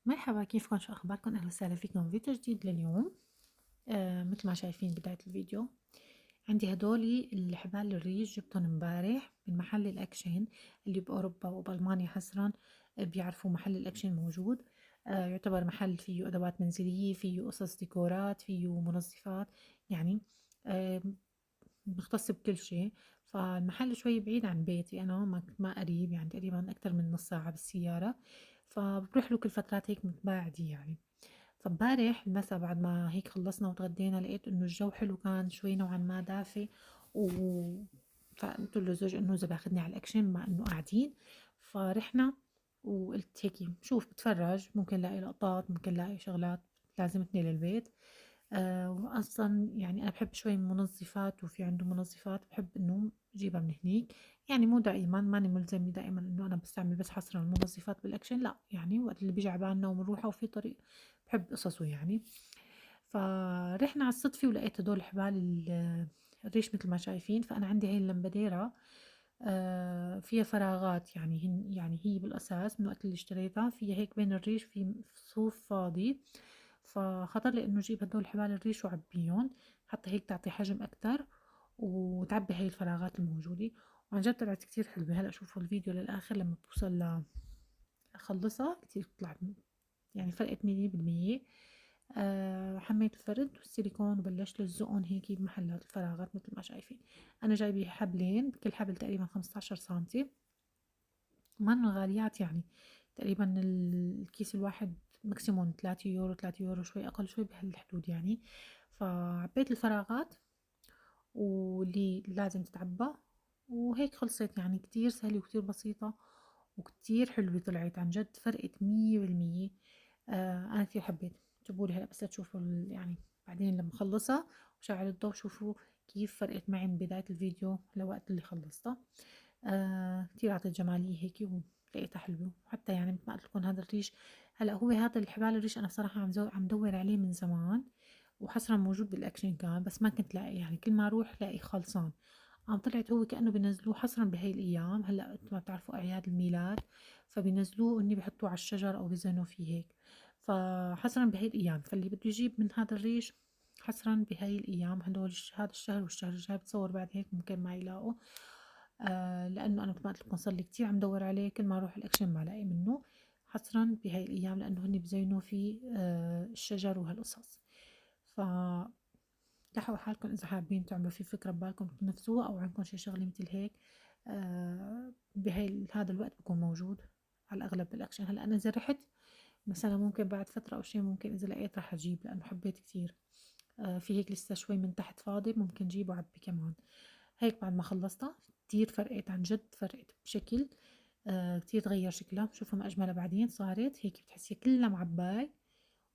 مرحبا، كيفكن؟ شو أخباركن؟ أهلا وسهلا فيكم فيديو جديد لليوم. مثل ما شايفين بداية الفيديو عندي هدولي الحبال الريش، جبتهم امبارح من محل الأكشن اللي بأوروبا وبألمانيا حصرا. بيعرفوا محل الأكشن موجود. يعتبر محل فيه أدوات منزلية، فيه قصص ديكورات، فيه منظفات، يعني آه مختص بكل شيء. فالمحل شوي بعيد عن بيتي أنا، ما قريب، يعني تقريبا أكتر من نص ساعة بالسيارة. فبروح له كل فترات هيك متباعدة يعني. فامبارح المسا بعد ما هيك خلصنا وتغدينا لقيت انه الجو حلو، كان شوي نوعا ما دافي. و فقلت له زوج انه اذا باخذني على الاكشن مع انه قاعدين. فرحنا وقلت هيك شوف بتفرج، ممكن لاقي لقطات، ممكن لاقي شغلات لازمتني للبيت. واصلا يعني انا بحب شوي من منظفات، وفي عنده منظفات بحب انه اجيبها من هنيك. يعني مو دائما، ماني ملزمة دائما انه انا بستعمل بس حصرا المنظفات بالاكشن، لا يعني وقت اللي بيجي على بالنا وبنروحه وفي طريق بحب قصصه يعني. فرحنا على الصدفة ولقيت هدول حبال الريش مثل ما شايفين. فأنا عندي هاي اللمباديرة فيها فراغات، يعني يعني هي بالأساس من وقت اللي اشتريتها فيها هيك بين الريش في صوف فاضي. فخطر لي إنه أجيب هدول حبال الريش وأعبيهم، حتى هيك تعطي حجم أكتر وتعبي هاي الفراغات الموجودة. وعن جد طلعت كتير حلوة. هلأ شوفوا الفيديو للآخر لما بوصل لأخلصها كتير بتطلع، يعني فرقت 100%. حميت الفرد والسيليكون وبلشت لزقهم هيك بمحلات الفراغات مثل ما شايفين. أنا جايبة حبلين، كل حبل تقريبا 15 سنتي، ما غاليات يعني. تقريبا الكيس الواحد ماكسيموم 3 يورو، 3 يورو شوي أقل شوي بهالحدود يعني. فعبيت الفراغات واللي لازم تتعبى، وهيك خلصت. يعني كتير سهلة وكتير بسيطة وكتير حلوة، طلعت عن جد فرقت 100%. أنا كتير حبيت. جيبولي هلا بس تشوفوا يعني بعدين لما خلصها وشغل الضوء شوفوا كيف فرقت معي من بداية الفيديو لوقت اللي خلصتها. كتير عطت جمالية هيك ولقيتها حلوة. وحتى يعني مثل ما قلت لكم هذا الريش، هلا هو هذا الحبال الريش أنا بصراحة عم دور عليه من زمان، وحصرا موجود بالأكشن كان، بس ما كنت لاقي، يعني كل ما أروح لاقي خلصان. طلعت هو كأنه بينزلوه حصرا بهاي الأيام. هلا انتم ما بتعرفوا أعياد الميلاد، فبينزلوه إني بيحطوه على الشجر أو بيزينوا فيه هيك. فحصرا بهاي الأيام، فاللي بده يجيب من هذا الريش حصرا بهاي الأيام هدول هذا الشهر والشهر الجاي، بتصور بعد هيك ممكن ما يلاقوا. لأنه أنا مثل ما قلت لكم صار لي كتير عم دور عليه، كل ما أروح الأكشن ما لاقي منه حصرا بهاي الأيام، لأنه هني بزينوا فيه الشجر وهالقصص. ف تحوا حالكم إذا حابين تعملوا في فكرة ببالكم تنفذوها، أو عندكم شي شغلة مثل هيك بهاي هذا الوقت بكون موجود على الأغلب بالأكشن. هلا أنا إذا رحت مثلا ممكن بعد فترة أو شي، ممكن إذا لقيت راح أجيب لأنه حبيت كتير. في هيك لسه شوي من تحت فاضي، ممكن جيب وأعبي كمان. هيك بعد ما خلصتها كتير فرقت، عن جد فرقت بشكل كتير تغير شكلها. شوفوا ما أجملها بعدين صارت هيك بتحسي كلها معباي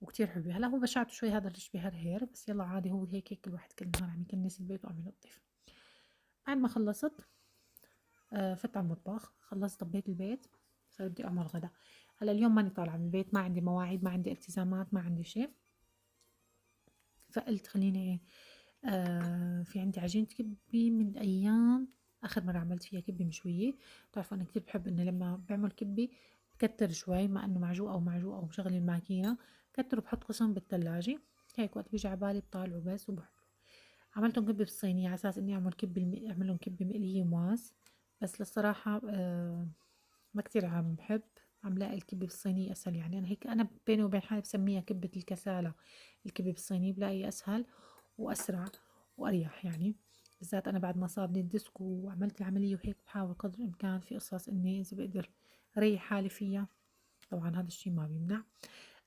وكتير حلوة. هلا هو بشعته شوي هذا الريش بهرهر، بس يلا عادي، هو هيك كل واحد كل نهار عم يكنس البيت وعم ينظف. بعد ما خلصت فت على المطبخ، خلصت طبيت البيت، صار بدي أعمل غدا. هلا اليوم ماني طالعة من البيت، ما عندي مواعيد، ما عندي التزامات، ما عندي شي. فقلت خليني في عندي عجينة كبة من أيام آخر مرة عملت فيها كبة مشوية. بتعرفوا أنا كتير بحب إني لما بعمل كبة بكتر شوي، مع إنه معجوقة أو معجوقة أو مشغلة الماكينة، بكتر وبحط قسم بالتلاجة. هيك وقت بيجي عبالي بطالعه بس وبحطه. عملتهم كبة بالصينية على أساس إني أعمل كبة أعملهم كبة مقلية وماس. بس للصراحة ما كتير عم بحب، عم لاقي الكبة بالصينية أسهل. يعني أنا هيك أنا بيني وبين حالي بسميها كبة الكسالة. الكبة بالصينية بلاقي أسهل وأسرع وأريح يعني. بالذات أنا بعد ما صابني الديسك وعملت العملية وهيك بحاول قدر الإمكان في قصص إني إذا بقدر ريح حالي فيها. طبعا هذا الشي ما بيمنع.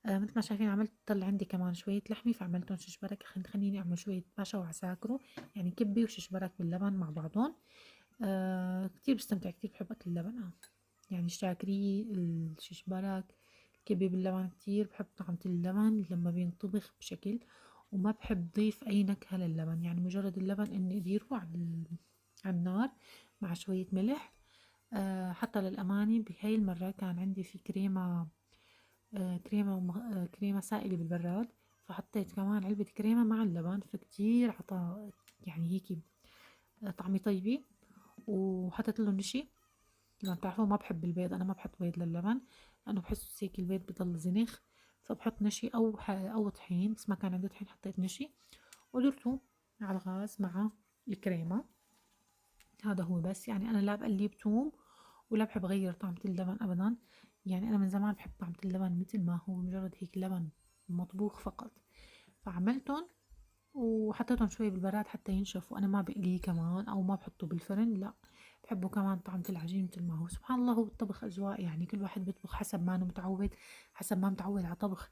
مثل ما شايفين عملت طلع عندي كمان شوية لحمة، فعملتهم ششبرك. خليني أعمل شوية باشا وعساكرو، يعني كبة وششبرك باللبن مع بعضهم. كتير بستمتع، كتير بحب أكل اللبن. يعني الشاكري، الششبرك، الكبة باللبن، كتير بحب طعمة اللبن لما بينطبخ بشكل. وما بحب ضيف أي نكهة للبن، يعني مجرد اللبن إني أديره على النار مع شوية ملح. حتى للأمانة بهاي المرة كان عندي في كريمة، كريمة سائلة بالبراد، فحطيت كمان علبة كريمة مع اللبن، فكتير عطا يعني هيك طعمة طيبة. وحطيت له نشي. طبعا بتعرفوا ما بحب البيض، أنا ما بحط بيض للبن. لأنه بحس هيك البيت بضل زنخ، فبحط نشي أو طحين، بس ما كان عندي طحين حطيت نشي ودرته على الغاز مع الكريمة. هذا هو بس، يعني أنا لا بقلب توم ولا بحب أغير طعمة اللبن أبدا، يعني أنا من زمان بحب طعمة اللبن مثل ما هو، مجرد هيك لبن مطبوخ فقط. فعملتهم وحطيتهم شوي بالبراد حتى ينشفوا. أنا ما بقليه كمان أو ما بحطه بالفرن، لا بحبه كمان طعمة العجين مثل ما هو. سبحان الله، هو الطبخ أذواق، يعني كل واحد بيطبخ حسب ما أنه متعود، حسب ما متعود على طبخ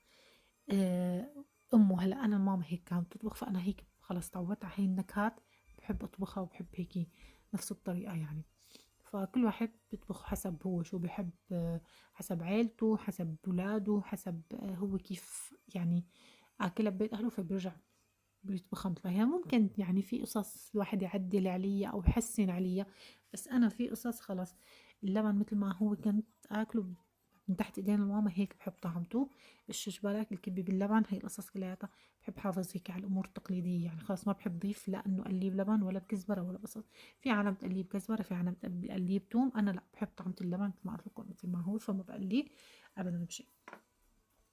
آه، أمه. هلا أنا الماما هيك كانت تطبخ، فأنا هيك خلص تعودت على هاي النكهات، بحب أطبخها وبحب هيك نفس الطريقة يعني. فكل واحد بيطبخ حسب هو شو بحب، حسب عيلته، حسب ولاده، حسب هو كيف يعني أكلها ببيت أهله، فبيرجع بيطبخها مثل ما هي. ممكن يعني في قصص الواحد يعدل عليها أو يحسن عليها، بس أنا في قصص خلص اللبن مثل ما هو كنت أكله من تحت ايدين الماما هيك بحب طعمته. الشجبرك الكبي باللبن، هي القصص كلياتها بحب حافظ هيك على الامور التقليديه، يعني خلاص ما بحب ضيف لا انه قليب لبن ولا بكزبره ولا قصص. في عالم تقليب كزبره، في عالم تقليب توم، انا لا بحب طعمه اللبن مثل ما قلت لكم مثل ما هو، فما بقليه ابدا بشيء.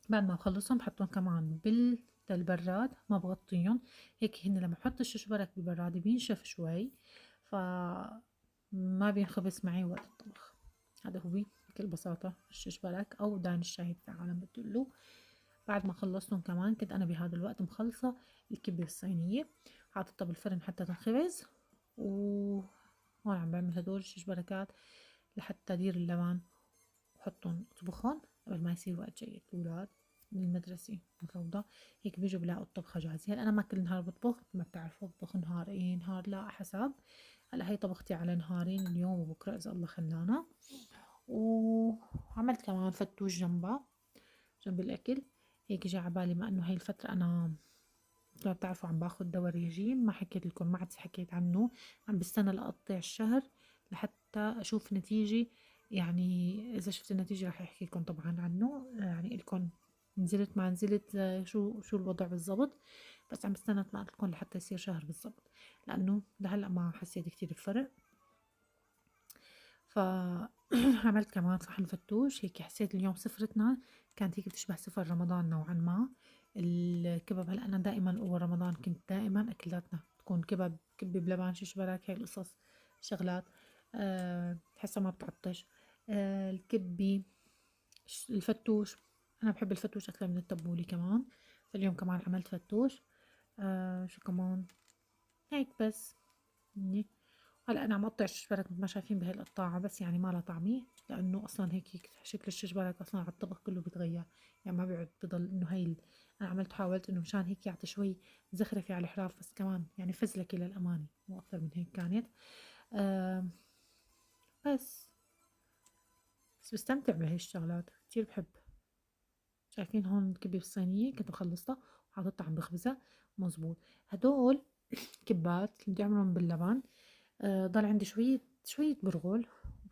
بعد ما بخلصهم بحطهم كمان بالبراد، ما بغطيهم، هيك هن لما بحط الشجبرك بالبراد بينشف شوي، ف ما بينخبص معي وقت الطبخ. هذا هو بكل بساطة الشجبرك أو دان الشاي في عالم بتقولوا. بعد ما خلصتهم كمان كنت أنا بهذا الوقت مخلصة الكبة الصينية، حاططها بالفرن حتى تنخبز، وهون عم بعمل هدول الشجبركات لحتى أدير اللبن وحطهم أطبخهم قبل ما يصير وقت جيد. الأولاد من المدرسة من الروضة هيك بيجوا بلاقوا الطبخة جاهزة. هلا أنا ما كل نهار بطبخ، ما بتعرفوا بطبخ نهار إيه نهار لا حسب. هلا هي طبختي على نهارين، اليوم وبكرة إذا الله خلانا. وعملت كمان فتوش جنبها جنب الأكل. هيك جا عبالي ما إنه هاي الفترة أنا مثل ما بتعرفوا عم باخد دوا ريجيم، ما حكيت لكم، ما عاد حكيت عنه. عم بستنى لأقطع الشهر لحتى أشوف نتيجة، يعني إذا شفت النتيجة رح أحكي لكم طبعا عنه، يعني لكم نزلت ما نزلت شو الوضع بالضبط. بس عم بستنى أطلع لكم لحتى يصير شهر بالضبط، لأنه لهلأ ما حسيت كتير بفرق. فعملت كمان صحن فتوش، هيك حسيت اليوم سفرتنا كانت هيك بتشبه سفر رمضان نوعا ما. الكباب، هلا انا دائما اول رمضان كنت دائما اكلاتنا تكون كباب، كبة بلبن، شيش برك، هاي القصص شغلات تحسها ما بتعطش. الكبي، الفتوش، انا بحب الفتوش اكثر من التبولي كمان، فاليوم كمان عملت فتوش. شو كمان، هيك بس يعني. هلا انا عم اقطع الشجبرك مثل ما شايفين بهي القطاعة، بس يعني ما لها طعمة، لانه اصلا هيك شكل الشجبرك اصلا على الطبق كله بيتغير، يعني ما بيعد بضل انه هي انا عملت حاولت انه مشان هيك يعطي شوي زخرفة على الحراف، بس كمان يعني فزلكة للامانة مو اكثر من هيك كانت. آه بس بس بستمتع بهي الشغلات كتير بحب. شايفين هون الكبة الصينية كنت مخلصتها وحاططها عم بخبزها مزبوط. هدول كبات اللي بدي اعملهم باللبن، ضل عندي شوية برغل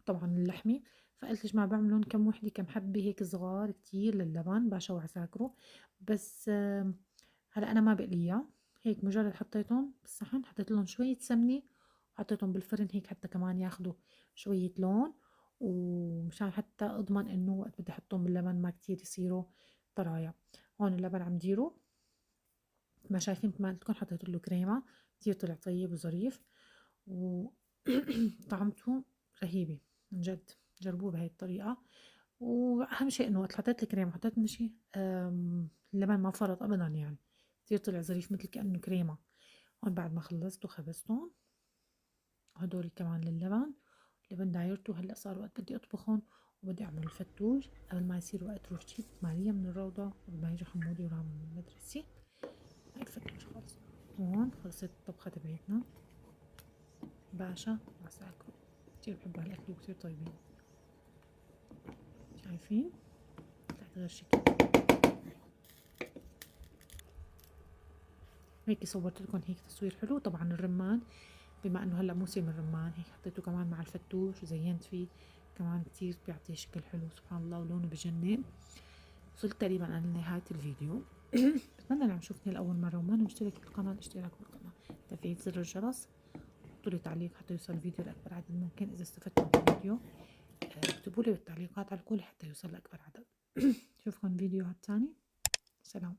طبعا اللحمة، فقلت اجمع بعملهم كم وحدة كم حبة هيك صغار كتير للبن بشوح ساكره. بس هلا انا ما بقليها، هيك مجرد حطيتهم بالصحن، حطيت لهم شوية سمنة وحطيتهم بالفرن هيك حتى كمان ياخدوا شوية لون، ومشان حتى اضمن انه وقت بدي احطهم باللبن ما كتير يصيروا طرايا. هون اللبن عم ديره ما شايفين، كمان تكون حطيت له كريمة كتير طلع طيب وظريف، وطعمته رهيبة عن جد. جربوه بهاي الطريقة. وأهم شيء إنه وقت حطيت الكريمة وحطيت نشي اللبن ما فرط أبدا، يعني كتير طلع ظريف مثل كأنه كريمة. هون بعد ما خلصت وخبزتهم وهدول كمان للبن، اللبن دايرته. هلأ صار وقت بدي أطبخهم وبدي أعمل الفتوش قبل ما يصير وقت روح جيب ماريا من الروضة قبل ما يجي حمودي ورامي من المدرسة. هاي الفتوش خلص. هون خلصت الطبخة تبعتنا باشا وعساكر، كتير بحب هالأكل وكتير طيبين. شايفين طلعت غير شكل. هيك صورت لكم هيك تصوير حلو. طبعا الرمان بما انه هلا موسم الرمان هيك حطيته كمان مع الفتوش وزينت فيه كمان، كتير بيعطي شكل حلو سبحان الله ولونه بجنن. وصلت تقريبا على نهاية الفيديو. بتمنى اللي عم يشوفني لأول مرة وما مشترك بالقناة الاشتراك بالقناة، تفعيل زر الجرس، حطولي تعليق حتى يوصل الفيديو لأكبر عدد ممكن إذا استفدتوا من الفيديو. واكتبوا لي بالتعليقات على الكل حتى يوصل لأكبر عدد. أشوفكم فيديوهات تاني. سلام.